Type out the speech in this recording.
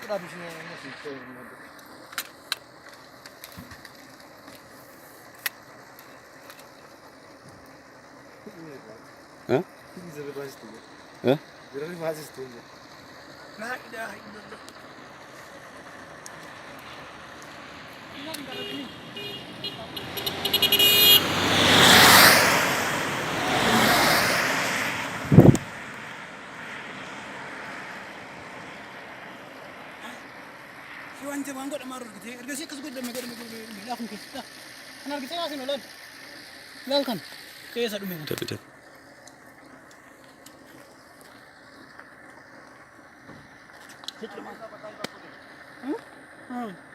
Sudah di sini masih itu. Hah? Bisa lepas itu. Hah? Bisa lepas itu. La ilaha illallah. شو أنت ما نقول أمر كذي رجسي كذا قدام يقول لا أخن كذا أنا رجسي أصلا لا لا كان كيس أدوم Udah beda. Hmm?